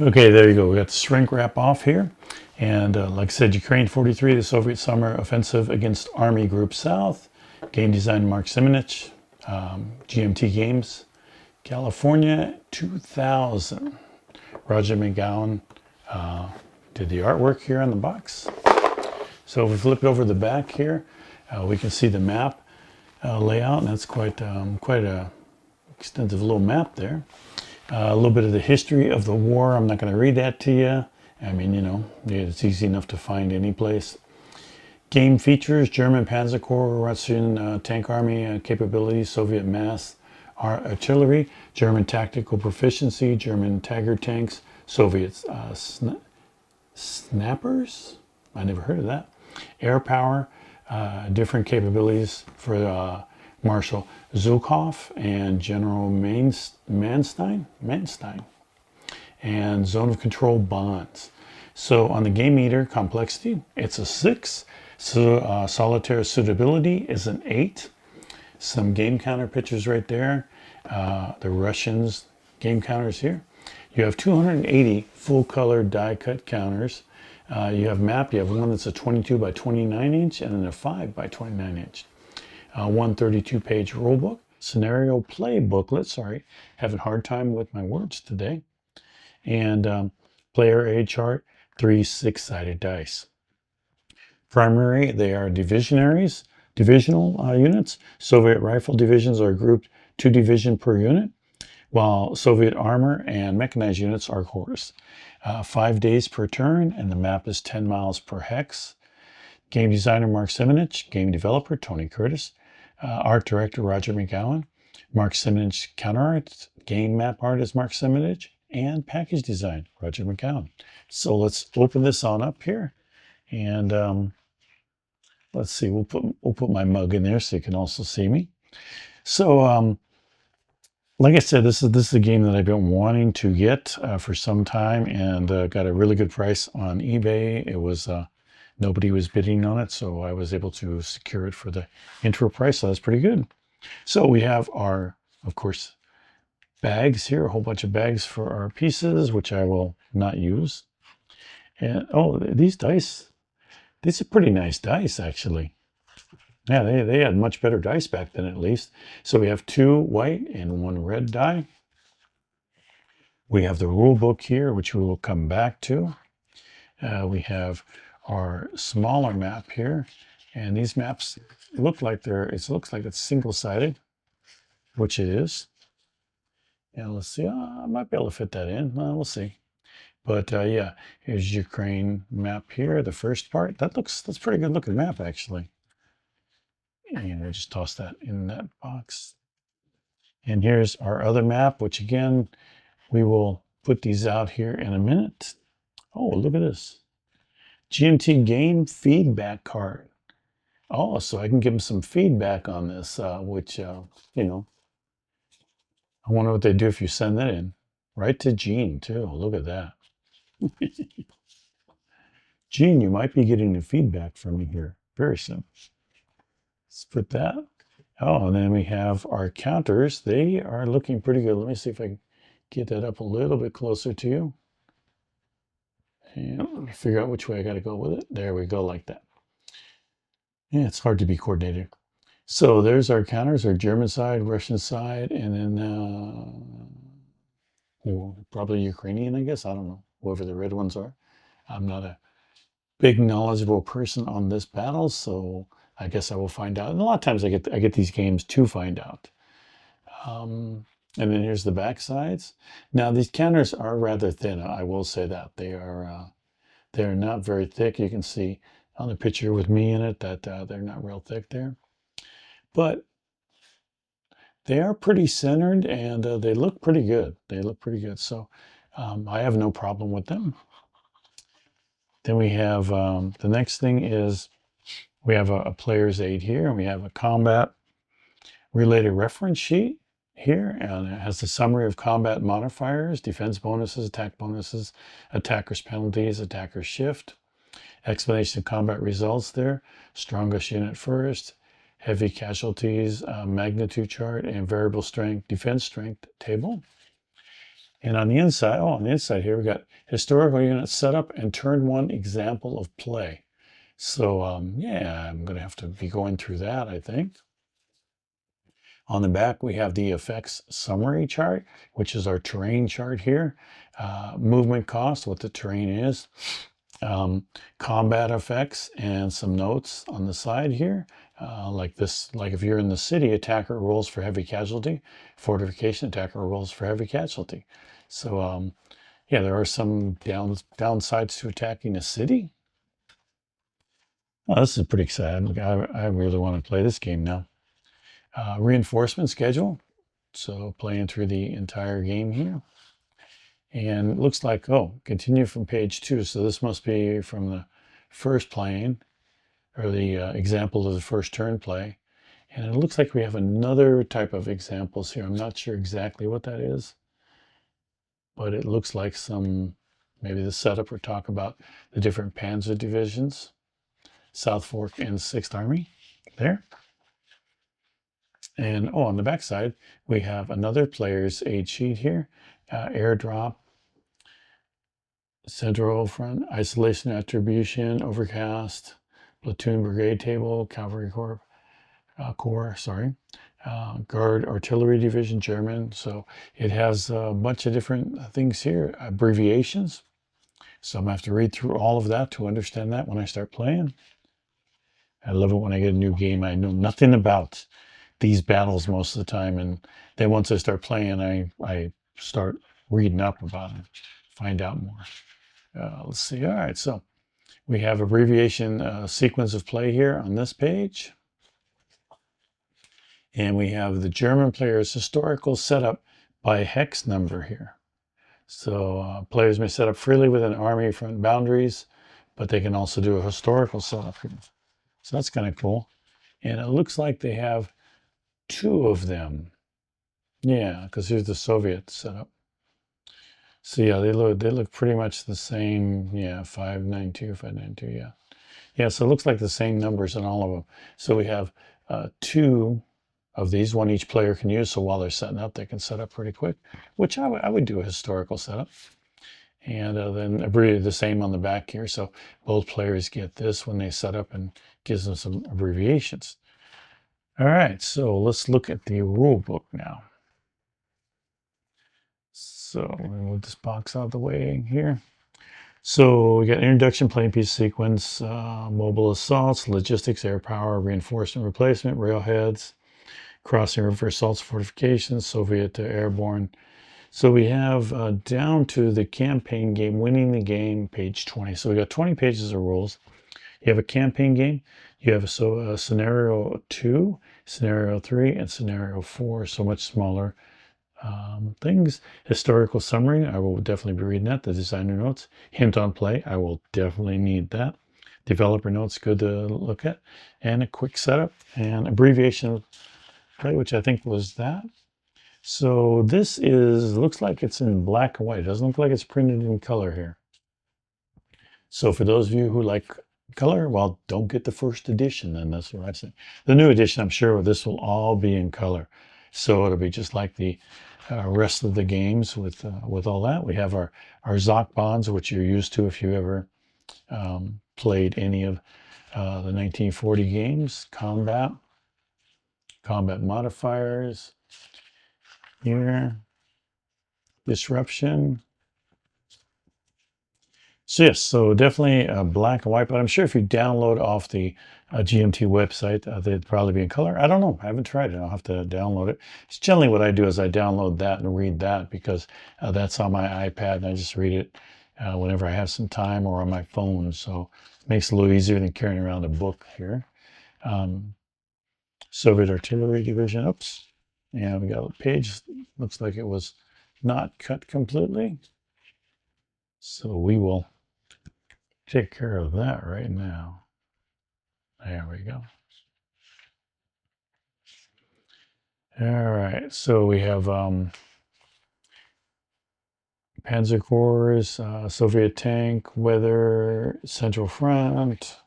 Okay, there you go. We got the shrink wrap off here. And like I said, Ukraine 43, the Soviet summer offensive against Army Group South. Game design Mark Simonitch. GMT Games, California 2000. Roger McGowan did the artwork here on the box. So if we flip it over the back here, we can see the map layout, and that's quite a extensive little map there. A little bit of the history of the war. I'm not going to read that to you. I mean, you know, it's easy enough to find any place. Game features: German Panzer Corps, Russian tank army capabilities, Soviet mass artillery, German tactical proficiency, German Tiger tanks, Soviet snappers. I never heard of that. Air power, different capabilities for Marshal Zhukov and General Manstein, and zone of control bonds. So on the game meter complexity, it's a 6. So solitaire suitability is an 8. Some game counter pictures right there. The Russians game counters here. You have 280 full color die cut counters. You have map. You have one that's a 22 by 29 inch and then a 5 by 29 inch. 132 page rulebook. Scenario play booklet. Sorry, having a hard time with my words today. And player aid chart. 3 6-sided dice. Primary, they are divisional units. Soviet rifle divisions are grouped 2 division per unit, while Soviet armor and mechanized units are corps. 5 days per turn, and the map is 10 miles per hex. Game designer Mark Simonitch, game developer Tony Curtis, art director Roger McGowan, Mark Simonitch counter art, game map artist Mark Simonitch, and package design Roger McGowan. So let's open this on up here, and let's see. We'll put my mug in there so you can also see me. So like I said, this is a game that I've been wanting to get for some time, and got a really good price on eBay. It was nobody was bidding on it, so I was able to secure it for the intro price. So that's pretty good. So we have our, of course, bags here, a whole bunch of bags for our pieces, which I will not use. And oh, these dice, these are pretty nice dice, actually. Yeah, they had much better dice back then, at least. So we have 2 white and 1 red die. We have the rule book here, which we will come back to. We have our smaller map here, and these maps look like it looks like it's single-sided, which it is. And let's see, I might be able to fit that in. We'll see. But yeah, here's Ukraine map here, the first part. That's pretty good looking map, actually. And we'll just toss that in that box. And here's our other map, which again, we will put these out here in a minute. Oh, look at this. GMT game feedback card. Oh, so I can give them some feedback on this, which, you know, I wonder what they do if you send that in. Right to Gene, too. Look at that. Gene, you might be getting the feedback from me here very soon. Let's put that. Oh, and then we have our counters. They are looking pretty good. Let me see if I can get that up a little bit closer to you. And let me figure out which way I got to go with it. There we go, like that. Yeah, it's hard to be coordinated. So there's our counters, our German side, Russian side, and then probably Ukrainian, I guess. I don't know, whoever the red ones are. I'm not a big knowledgeable person on this battle, so I guess I will find out. And a lot of times I get these games to find out. And then here's the back sides. Now these counters are rather thin. I will say that they are not very thick. You can see on the picture with me in it that they're not real thick there, but they are pretty centered, and they look pretty good. They look pretty good. So I have no problem with them. Then we have the next thing is we have a player's aid here, and we have a combat related reference sheet here, and it has the summary of combat modifiers, defense bonuses, attackers penalties, attackers shift, explanation of combat results there, strongest unit first, heavy casualties, magnitude chart, and variable strength, defense strength table. And on the inside here, we got historical unit setup and turn one example of play. So yeah, I'm going to have to be going through that, I think. On the back, we have the effects summary chart, which is our terrain chart here. Movement cost, what the terrain is. Combat effects and some notes on the side here. Like this, like if you're in the city, attacker rolls for heavy casualty. Fortification, attacker rolls for heavy casualty. So yeah, there are some downsides to attacking a city. Oh, this is pretty exciting. I really want to play this game now. Reinforcement schedule. So playing through the entire game here. And it looks like, oh, continue from page 2. So this must be from the first playing, or the example of the first turn play. And it looks like we have another type of examples here. I'm not sure exactly what that is, but it looks like maybe the setup or talk about the different panzer divisions, South Fork and 6th Army there. And oh, on the back side, we have another player's aid sheet here, airdrop, central front, isolation attribution, overcast, platoon brigade table, cavalry corps, guard artillery division, German. So it has a bunch of different things here, abbreviations. So I'm gonna have to read through all of that to understand that when I start playing. I love it when I get a new game I know nothing about these battles most of the time, and then once I start playing, I start reading up about it, find out more. Let's see. All right, so we have abbreviation sequence of play here on this page. And we have the German player's historical setup by hex number here. So players may set up freely within army front boundaries, but they can also do a historical setup here. So that's kind of cool. And it looks like they have 2 of them. Yeah, because here's the Soviet setup. So yeah, they look pretty much the same. Yeah, 592, 592. Yeah, yeah. So it looks like the same numbers in all of them. So we have 2 of these, one each player can use. So while they're setting up, they can set up pretty quick, which I would do a historical setup. And then abbreviated the same on the back here. So both players get this when they set up, and gives them some abbreviations. All right, so let's look at the rule book now. So we'll move this box out of the way here. So we got introduction, playing piece sequence, mobile assaults, logistics, air power, reinforcement, replacement, railheads, crossing river assaults, fortifications, Soviet airborne. So we have down to the campaign game, winning the game, page 20. So we got 20 pages of rules. You have a campaign game. You have a scenario 2, scenario 3, and scenario 4. So much smaller things. Historical summary, I will definitely be reading that. The designer notes, hint on play, I will definitely need that. Developer notes, good to look at. And a quick setup and abbreviation of play, which I think was that. So this looks like it's in black and white. It doesn't look like it's printed in color here. So for those of you who like color, well, don't get the first edition then. That's what I say. The new edition, I'm sure this will all be in color. So it'll be just like the rest of the games with all that. We have our Zoc bonds, which you're used to if you ever played any of the 1940 games. Combat modifiers here, disruption. So yes, so definitely black and white, but I'm sure if you download off the GMT website, they'd probably be in color. I don't know, I haven't tried it. I'll have to download it. It's generally what I do is I download that and read that, because that's on my iPad, and I just read it whenever I have some time, or on my phone. So it makes it a little easier than carrying around a book here. Soviet artillery division, oops. And we got a page, looks like it was not cut completely. So we will take care of that right now. There we go. All right, so we have Panzer Corps, Soviet tank, weather, Central Front,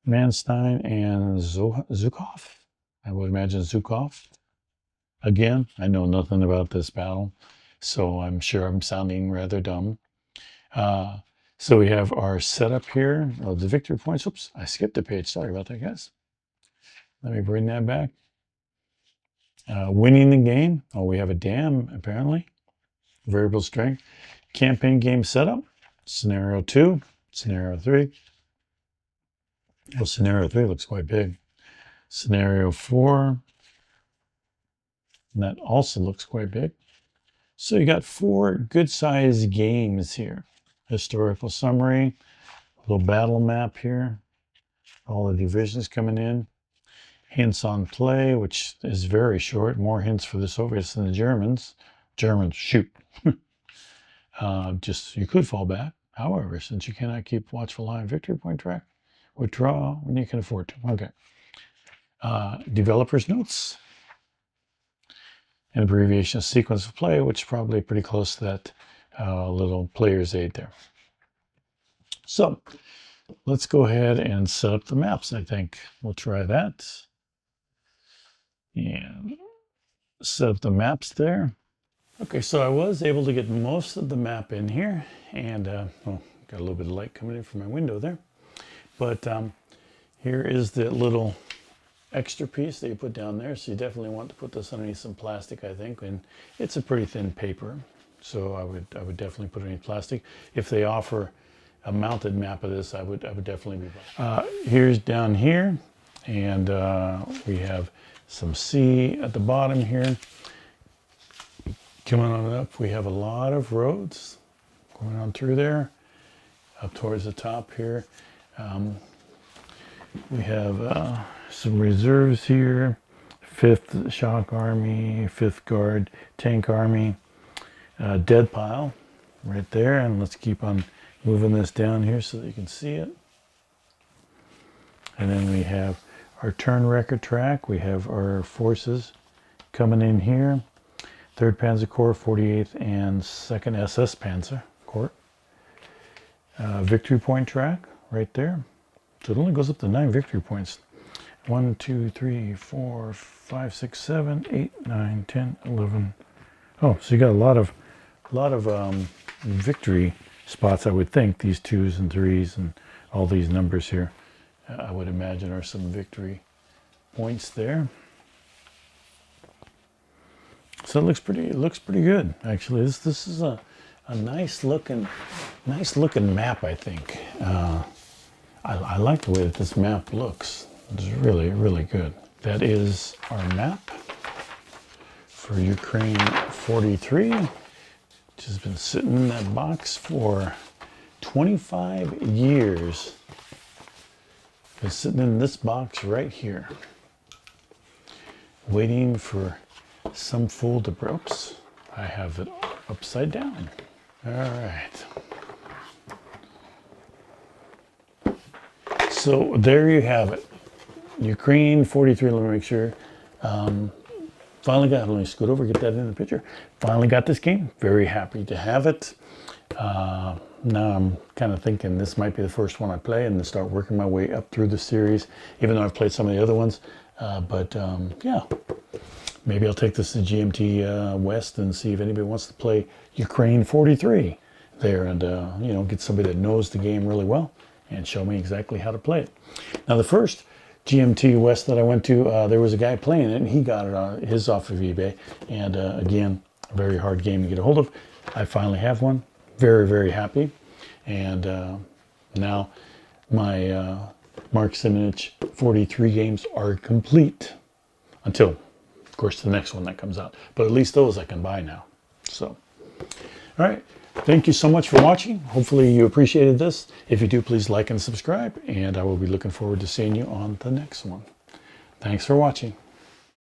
Manstein, and Zhukov. I would imagine Zhukov. Again, I know nothing about this battle. So I'm sure I'm sounding rather dumb. So we have our setup here. Oh, the victory points. Oops, I skipped a page. Sorry about that, guys. Let me bring that back. Winning the game. Oh, we have a dam, apparently. Variable strength. Campaign game setup. Scenario 2. Scenario 3. Well, scenario 3 looks quite big. Scenario 4. And that also looks quite big. So you got 4 good-sized games here. Historical summary. A little battle map here. All the divisions coming in. Hints on play, which is very short. More hints for the Soviets than the Germans. Germans, shoot. Just, you could fall back. However, since you cannot keep watchful eye on victory point track, withdraw when you can afford to. Okay. Developer's notes. An abbreviation of sequence of play, which is probably pretty close to that little player's aid there. So, let's go ahead and set up the maps, I think. We'll try that. And set up the maps there. Okay, so I was able to get most of the map in here, and oh, got a little bit of light coming in from my window there. But here is the little extra piece that you put down there. So you definitely want to put this underneath some plastic, I think, and it's a pretty thin paper. So I would definitely put it underneath plastic. If they offer a mounted map of this, I would definitely be buying. Here's down here, and we have some sea at the bottom here. Coming on up, we have a lot of roads going on through there, up towards the top here. We have some reserves here, 5th Shock Army, 5th Guard Tank Army, dead pile right there. And let's keep on moving this down here so that you can see it. And then we have our turn record track. We have our forces coming in here. 3rd Panzer Corps, 48th and 2nd SS Panzer Corps. Victory point track right there. So it only goes up to 9 victory points. 1, 2, 3, 4, 5, 6, 7, 8, 9, 10, 11. Oh, so you got a lot of victory spots, I would think. These 2s and 3s and all these numbers here, I would imagine, are some victory points there. So it looks pretty good, actually. This is a nice looking map, I think. I like the way that this map looks. It's really, really good. That is our map for Ukraine 43, which has been sitting in that box for 25 years. Been sitting in this box right here, waiting for some fool to oops, I have it upside down. All right. So there you have it. Ukraine 43, let me make sure. Finally got, let me scoot over, get that in the picture. Finally got this game. Very happy to have it. Now I'm kind of thinking this might be the first one I play and then start working my way up through the series, even though I've played some of the other ones. Yeah, maybe I'll take this to GMT West and see if anybody wants to play Ukraine 43 there, and you know, get somebody that knows the game really well and show me exactly how to play it. Now the first GMT West that I went to, there was a guy playing it and he got it on his off of eBay, and again, a very hard game to get a hold of. I finally have one. Very, very happy. And now my Mark Simonitch 43 games are complete until, of course, the next one that comes out. But at least those I can buy now. So, all right. Thank you so much for watching. Hopefully you appreciated this. If you do, please like and subscribe. And I will be looking forward to seeing you on the next one. Thanks for watching.